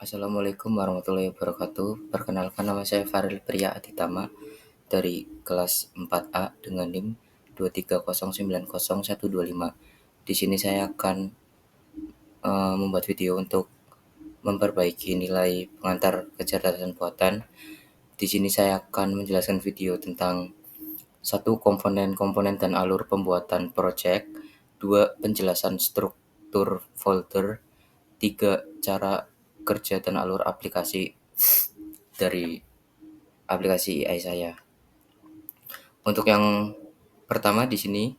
Assalamualaikum warahmatullahi wabarakatuh. Perkenalkan, nama saya Faril Priya Aditama dari kelas 4A dengan NIM 230901125. Di sini saya akan membuat video untuk memperbaiki nilai pengantar kecerdasan buatan. Di sini saya akan menjelaskan video tentang satu, komponen-komponen dan alur pembuatan project, dua, penjelasan struktur folder, tiga, cara kerja dan alur aplikasi dari aplikasi AI saya. Untuk yang pertama di sini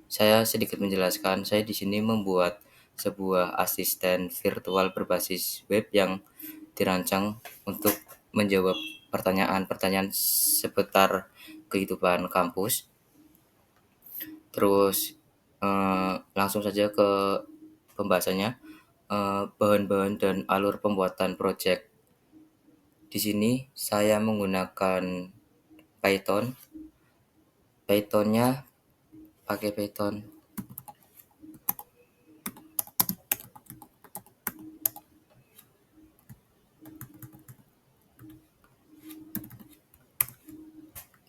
saya sedikit menjelaskan, saya di sini membuat sebuah asisten virtual berbasis web yang dirancang untuk menjawab pertanyaan-pertanyaan seputar kehidupan kampus. Terus langsung saja ke pembahasannya. Bahan-bahan dan alur pembuatan project. Di sini saya menggunakan Python. Pythonnya pakai Python.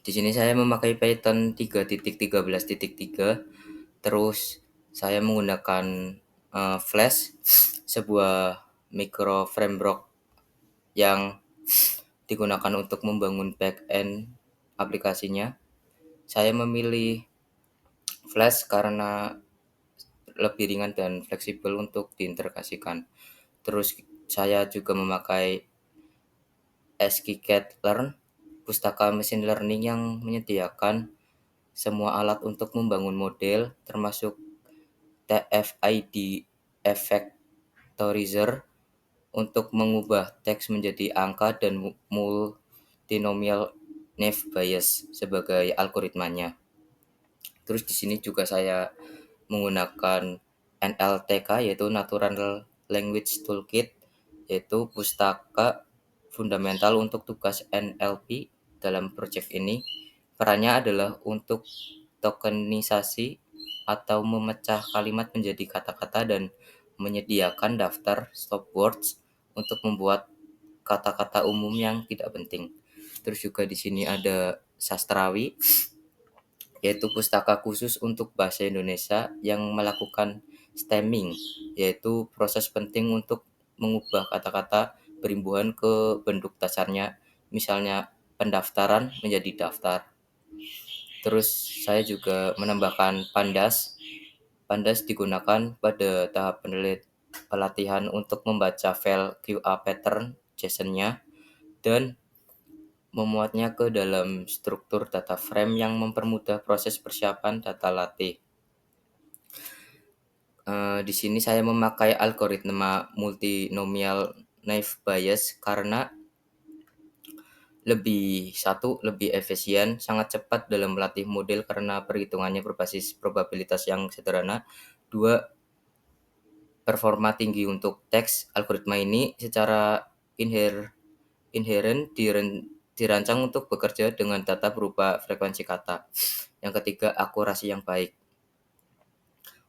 Di sini saya memakai Python 3.13.3. Terus saya menggunakan Flash, sebuah micro framework yang digunakan untuk membangun back-end aplikasinya. Saya memilih Flash karena lebih ringan dan fleksibel untuk diintegrasikan. Terus saya juga memakai scikit-learn, pustaka machine learning yang menyediakan semua alat untuk membangun model, termasuk TF-ID Effectorizer untuk mengubah teks menjadi angka dan multinomial Naive Bayes sebagai algoritmanya. Terus di sini juga saya menggunakan NLTK, yaitu Natural Language Toolkit, yaitu pustaka fundamental untuk tugas NLP dalam proyek ini. Perannya adalah untuk tokenisasi atau memecah kalimat menjadi kata-kata dan menyediakan daftar stop words untuk membuat kata-kata umum yang tidak penting. Terus juga di sini ada Sastrawi, yaitu pustaka khusus untuk bahasa Indonesia yang melakukan stemming, yaitu proses penting untuk mengubah kata-kata berimbuhan ke bentuk dasarnya, misalnya pendaftaran menjadi daftar. Terus saya juga menambahkan Pandas. Pandas digunakan pada tahap pelatihan untuk membaca file QA pattern JSON-nya dan memuatnya ke dalam struktur data frame yang mempermudah proses persiapan data latih. Di sini saya memakai algoritma multinomial Naive Bayes karena lebih efisien, sangat cepat dalam melatih model karena perhitungannya berbasis probabilitas yang sederhana. Dua, performa tinggi untuk teks. Algoritma ini secara inheren dirancang untuk bekerja dengan data berupa frekuensi kata. Yang ketiga, akurasi yang baik.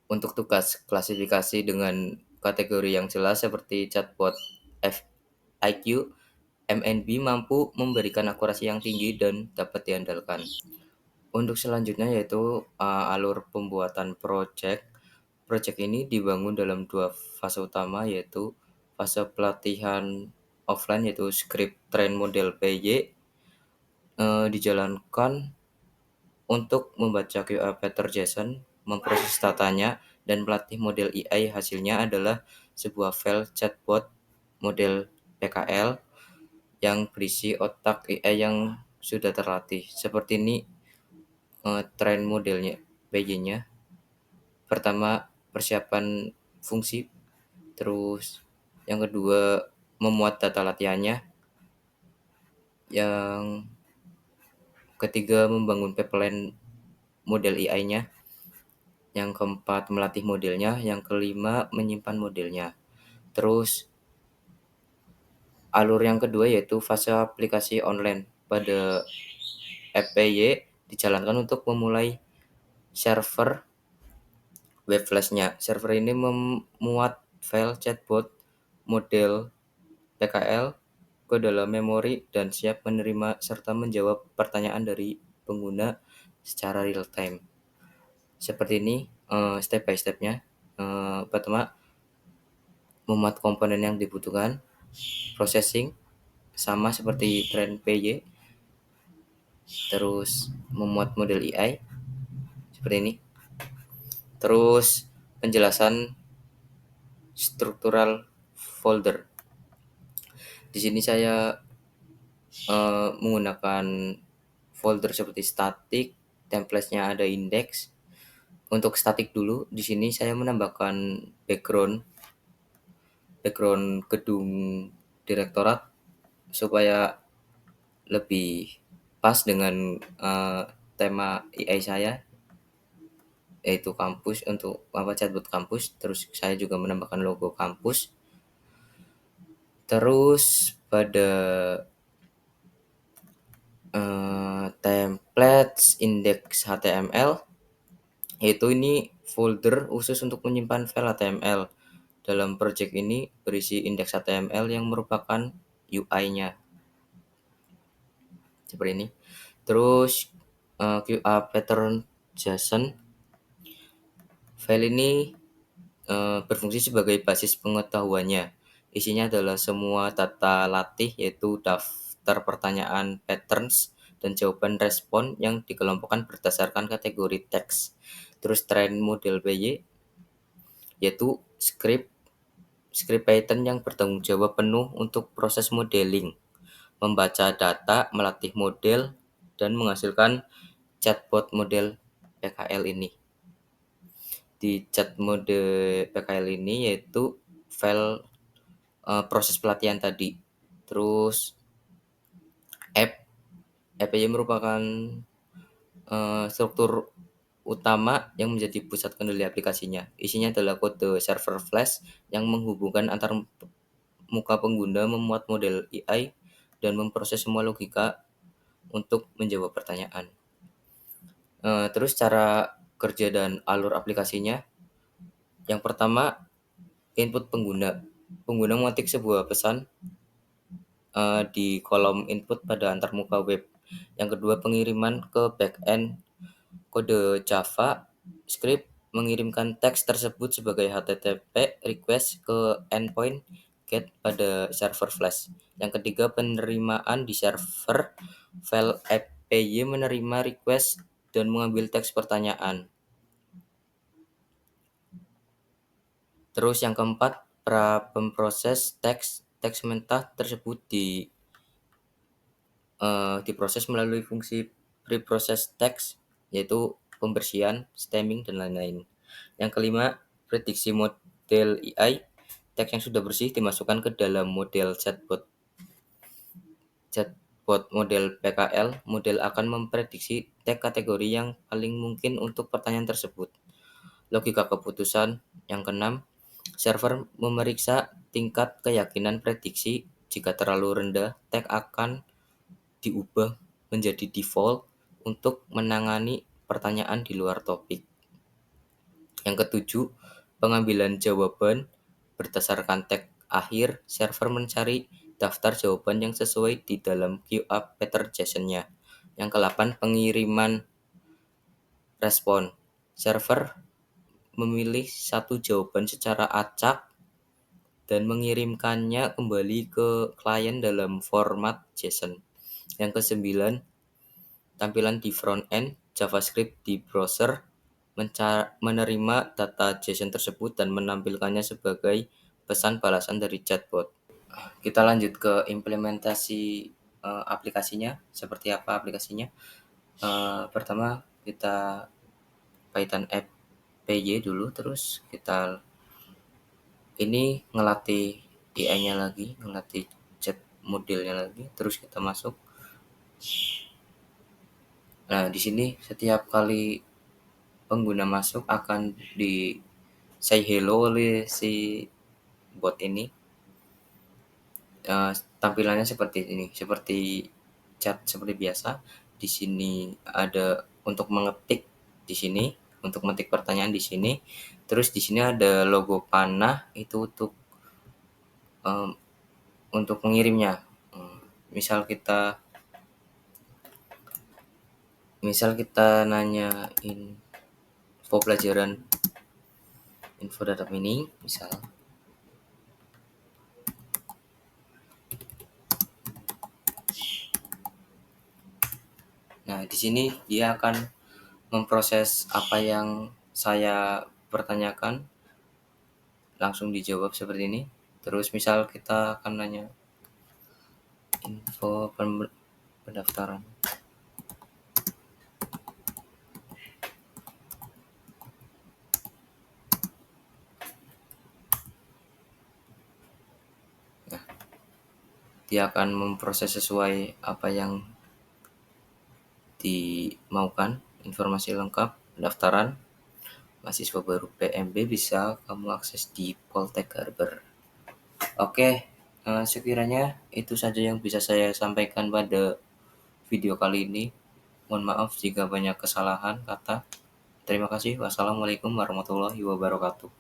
Untuk tugas klasifikasi dengan kategori yang jelas seperti chatbot FIQ, MNB mampu memberikan akurasi yang tinggi dan dapat diandalkan. Untuk selanjutnya yaitu alur pembuatan project. Project ini dibangun dalam dua fase utama, yaitu fase pelatihan offline yaitu script train model PY dijalankan untuk membaca QA pattern JSON, memproses datanya, dan melatih model AI. Hasilnya adalah sebuah file chatbot model PKL yang berisi otak AI yang sudah terlatih. Seperti ini train modelnya, PY-nya. Pertama, persiapan fungsi, terus yang kedua memuat data latihannya, yang ketiga membangun pipeline model AI-nya, yang keempat melatih modelnya, yang kelima menyimpan modelnya. Terus alur yang kedua yaitu fase aplikasi online. Pada FPY dijalankan untuk memulai server web flash-nya. Server ini memuat file chatbot model PKL ke dalam memori dan siap menerima serta menjawab pertanyaan dari pengguna secara real time. Seperti ini step by step-nya. Pertama, memuat komponen yang dibutuhkan, processing sama seperti tren PY, terus memuat model AI seperti ini. Terus penjelasan struktural folder. Di sini saya menggunakan folder seperti static, template-nya ada index. Untuk static dulu, di sini saya menambahkan background gedung direktorat supaya lebih pas dengan tema AI saya, yaitu kampus untuk chatbot kampus. Terus saya juga menambahkan logo kampus. Terus pada templates index HTML, yaitu ini folder khusus untuk menyimpan file HTML. Dalam project ini berisi indeks HTML yang merupakan UI-nya seperti ini. Terus QA pattern JSON, file ini berfungsi sebagai basis pengetahuannya. Isinya adalah semua data latih, yaitu daftar pertanyaan, patterns, dan jawaban respon yang dikelompokkan berdasarkan kategori teks. Terus train model PY, yaitu script Python yang bertanggung jawab penuh untuk proses modeling, membaca data, melatih model, dan menghasilkan chatbot model PKL ini. Di chat mode PKL ini yaitu file proses pelatihan tadi. Terus API merupakan struktur utama yang menjadi pusat kendali aplikasinya. Isinya adalah kode server flash yang menghubungkan antar muka pengguna, memuat model AI, dan memproses semua logika untuk menjawab pertanyaan. Terus cara kerja dan alur aplikasinya. Yang pertama, input pengguna. Pengguna mengetik sebuah pesan di kolom input pada antarmuka web. Yang kedua, pengiriman ke backend kode Java script mengirimkan teks tersebut sebagai HTTP request ke endpoint GET pada server flash. Yang ketiga, penerimaan di server file APY menerima request dan mengambil teks pertanyaan. Terus yang keempat, pemproses teks mentah tersebut diproses melalui fungsi preprocess text, yaitu pembersihan, stemming, dan lain-lain. Yang kelima, prediksi model AI. Teks yang sudah bersih dimasukkan ke dalam model chatbot model PKL. Model akan memprediksi teks kategori yang paling mungkin untuk pertanyaan tersebut. Logika keputusan. Yang keenam, server memeriksa tingkat keyakinan prediksi. Jika terlalu rendah, teks akan diubah menjadi default untuk menangani pertanyaan di luar topik. Yang ketujuh, pengambilan jawaban berdasarkan teks akhir. Server mencari daftar jawaban yang sesuai di dalam QA pattern JSON-nya. Yang ke-8, pengiriman respon. Server memilih satu jawaban secara acak dan mengirimkannya kembali ke klien dalam format JSON. Yang ke-9, tampilan di front-end JavaScript di browser menerima data JSON tersebut dan menampilkannya sebagai pesan balasan dari chatbot. Kita lanjut ke implementasi aplikasinya. Seperti apa aplikasinya? Pertama kita Python app PY dulu, terus kita ini ngelatih AI-nya lagi, ngelatih chat modelnya lagi, terus kita masuk. Nah, di sini setiap kali pengguna masuk akan di say hello oleh si bot ini. Tampilannya seperti ini, seperti chat seperti biasa. Di sini ada untuk mengetik di sini, untuk mengetik pertanyaan di sini. Terus di sini ada logo panah itu untuk mengirimnya. Misal kita nanya info pelajaran info data mining misal. Nah, di sini dia akan memproses apa yang saya pertanyakan, langsung dijawab seperti ini. Terus misal kita akan nanya info pendaftaran. Nah, dia akan memproses sesuai apa yang dimaukan, informasi lengkap, pendaftaran mahasiswa baru PMB bisa kamu akses di Poltek Garber. Oke, sekiranya itu saja yang bisa saya sampaikan pada video kali ini. Mohon maaf jika banyak kesalahan kata. Terima kasih. Wassalamualaikum warahmatullahi wabarakatuh.